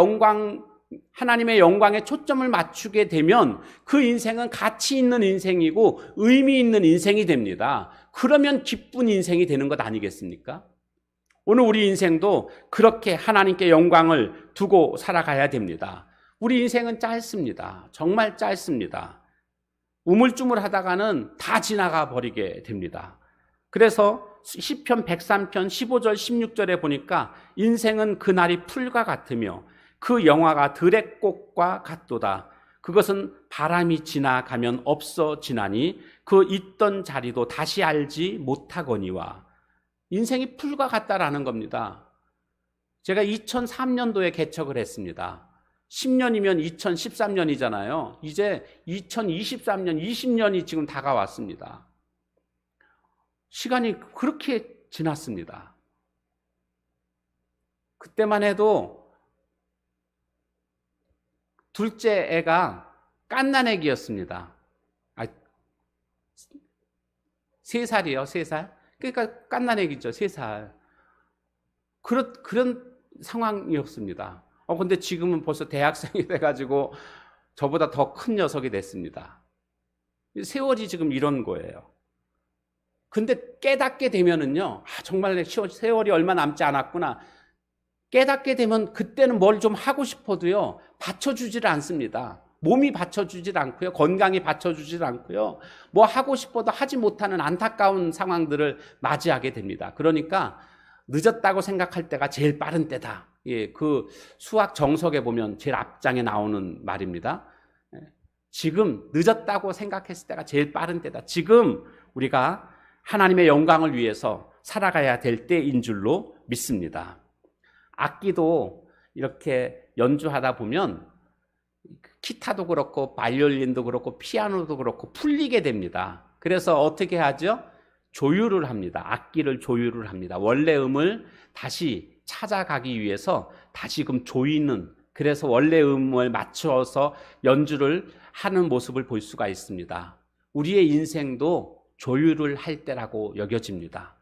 영광에 초점을 맞추게 되면 그 인생은 가치 있는 인생이고 의미 있는 인생이 됩니다. 그러면 기쁜 인생이 되는 것 아니겠습니까? 오늘 우리 인생도 그렇게 하나님께 영광을 두고 살아가야 됩니다. 우리 인생은 짧습니다. 정말 짧습니다. 우물쭈물하다가는 다 지나가 버리게 됩니다. 그래서 시편 103편 15절 16절에 보니까 인생은 그날이 풀과 같으며 그 영화가 들의 꽃과 같도다. 그것은 바람이 지나가면 없어지나니 그 있던 자리도 다시 알지 못하거니와. 인생이 풀과 같다라는 겁니다. 제가 2003년도에 개척을 했습니다. 10년이면 2013년이잖아요. 이제 2023년, 20년이 지금 다가왔습니다. 시간이 그렇게 지났습니다. 그때만 해도 둘째 애가 갓난애기였습니다. 3살이요, 3살? 그러니까 갓난애기죠, 3살. 그런 상황이었습니다. 근데 지금은 벌써 대학생이 돼가지고 저보다 더 큰 녀석이 됐습니다. 세월이 지금 이런 거예요. 근데 깨닫게 되면은요, 정말 세월이 얼마 남지 않았구나. 깨닫게 되면 그때는 뭘 좀 하고 싶어도요, 받쳐주질 않습니다. 몸이 받쳐주질 않고요, 건강이 받쳐주질 않고요, 뭐 하고 싶어도 하지 못하는 안타까운 상황들을 맞이하게 됩니다. 그러니까 늦었다고 생각할 때가 제일 빠른 때다. 예, 그 수학 정석에 보면 제일 앞장에 나오는 말입니다. 지금 늦었다고 생각했을 때가 제일 빠른 때다. 지금 우리가 하나님의 영광을 위해서 살아가야 될 때인 줄로 믿습니다. 악기도 이렇게 연주하다 보면 기타도 그렇고 바이올린도 그렇고 피아노도 그렇고 풀리게 됩니다. 그래서 어떻게 하죠? 조율을 합니다. 악기를 조율을 합니다. 원래 음을 다시 찾아가기 위해서 다시금 조이는, 그래서 원래 음을 맞춰서 연주를 하는 모습을 볼 수가 있습니다. 우리의 인생도 조율을 할 때라고 여겨집니다.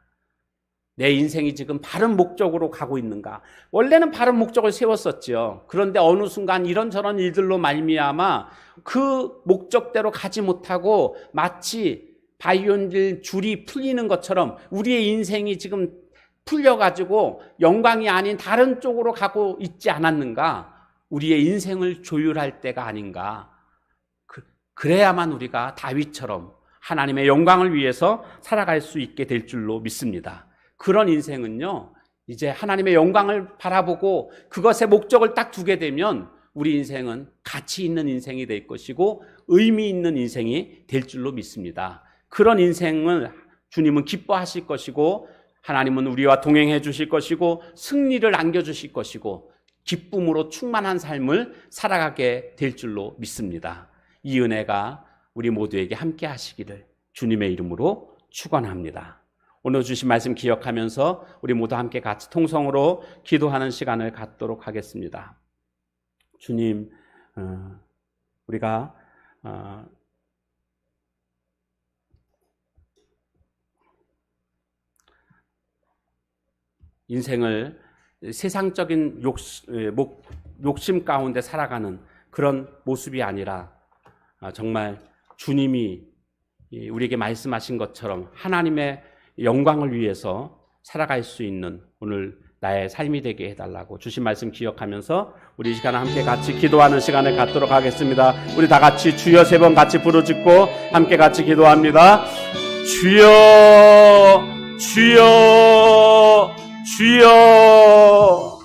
내 인생이 지금 바른 목적으로 가고 있는가? 원래는 바른 목적을 세웠었죠. 그런데 어느 순간 이런저런 일들로 말미암아 그 목적대로 가지 못하고 마치 바이올린 줄이 풀리는 것처럼 우리의 인생이 지금 풀려가지고 영광이 아닌 다른 쪽으로 가고 있지 않았는가? 우리의 인생을 조율할 때가 아닌가? 그래야만 우리가 다윗처럼 하나님의 영광을 위해서 살아갈 수 있게 될 줄로 믿습니다. 그런 인생은요, 이제 하나님의 영광을 바라보고 그것의 목적을 딱 두게 되면 우리 인생은 가치 있는 인생이 될 것이고 의미 있는 인생이 될 줄로 믿습니다. 그런 인생을 주님은 기뻐하실 것이고 하나님은 우리와 동행해 주실 것이고 승리를 안겨주실 것이고 기쁨으로 충만한 삶을 살아가게 될 줄로 믿습니다. 이 은혜가 우리 모두에게 함께 하시기를 주님의 이름으로 축원합니다. 오늘 주신 말씀 기억하면서 우리 모두 함께 같이 통성으로 기도하는 시간을 갖도록 하겠습니다. 주님, 우리가 인생을 세상적인 욕심 가운데 살아가는 그런 모습이 아니라 정말 주님이 우리에게 말씀하신 것처럼 하나님의 영광을 위해서 살아갈 수 있는 오늘 나의 삶이 되게 해달라고 주신 말씀 기억하면서 우리 이 시간 함께 같이 기도하는 시간을 갖도록 하겠습니다. 우리 다 같이 주여 3번 같이 부르짖고 함께 같이 기도합니다. 주여, 주여, 주여.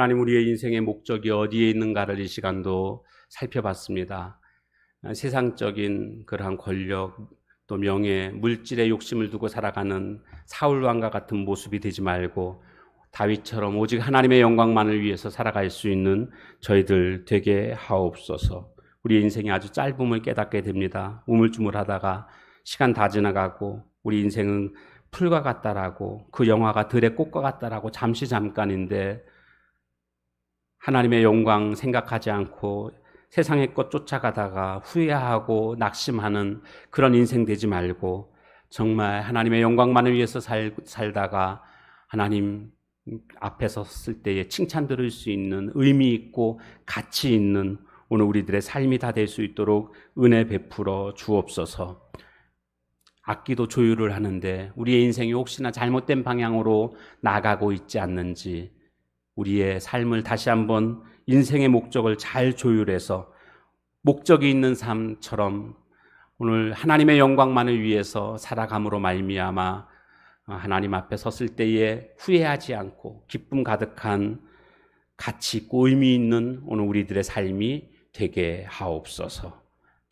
하나님, 우리의 인생의 목적이 어디에 있는가를 이 시간도 살펴봤습니다. 세상적인 그러한 권력, 또 명예, 물질의 욕심을 두고 살아가는 사울왕과 같은 모습이 되지 말고 다윗처럼 오직 하나님의 영광만을 위해서 살아갈 수 있는 저희들 되게 하옵소서. 우리의 인생이 아주 짧음을 깨닫게 됩니다. 우물쭈물하다가 시간 다 지나가고 우리 인생은 풀과 같다라고, 그 영화가 들의 꽃과 같다라고 잠시 잠깐인데 하나님의 영광 생각하지 않고 세상의 것 쫓아가다가 후회하고 낙심하는 그런 인생 되지 말고 정말 하나님의 영광만을 위해서 살다가 하나님 앞에 섰을 때에 칭찬 들을 수 있는 의미 있고 가치 있는 오늘 우리들의 삶이 다 될 수 있도록 은혜 베풀어 주옵소서. 악기도 조율을 하는데 우리의 인생이 혹시나 잘못된 방향으로 나가고 있지 않는지 우리의 삶을 다시 한번 인생의 목적을 잘 조율해서 목적이 있는 삶처럼 오늘 하나님의 영광만을 위해서 살아감으로 말미암아 하나님 앞에 섰을 때에 후회하지 않고 기쁨 가득한 가치 있고 의미 있는 오늘 우리들의 삶이 되게 하옵소서.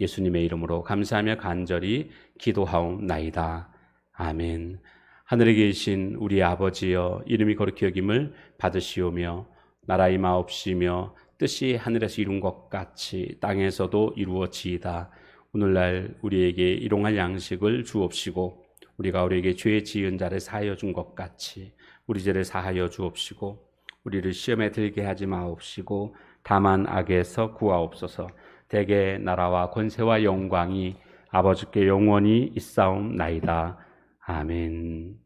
예수님의 이름으로 감사하며 간절히 기도하옵나이다. 아멘. 하늘에 계신 우리 아버지여, 이름이 거룩히 여김을 받으시오며 나라 임하옵시며 뜻이 하늘에서 이룬 것 같이 땅에서도 이루어지이다. 오늘날 우리에게 일용할 양식을 주옵시고 우리가 우리에게 죄 지은 자를 사하여 준 것 같이 우리 죄를 사하여 주옵시고 우리를 시험에 들게 하지 마옵시고 다만 악에서 구하옵소서. 대개 나라와 권세와 영광이 아버지께 영원히 있사옵나이다. 아멘.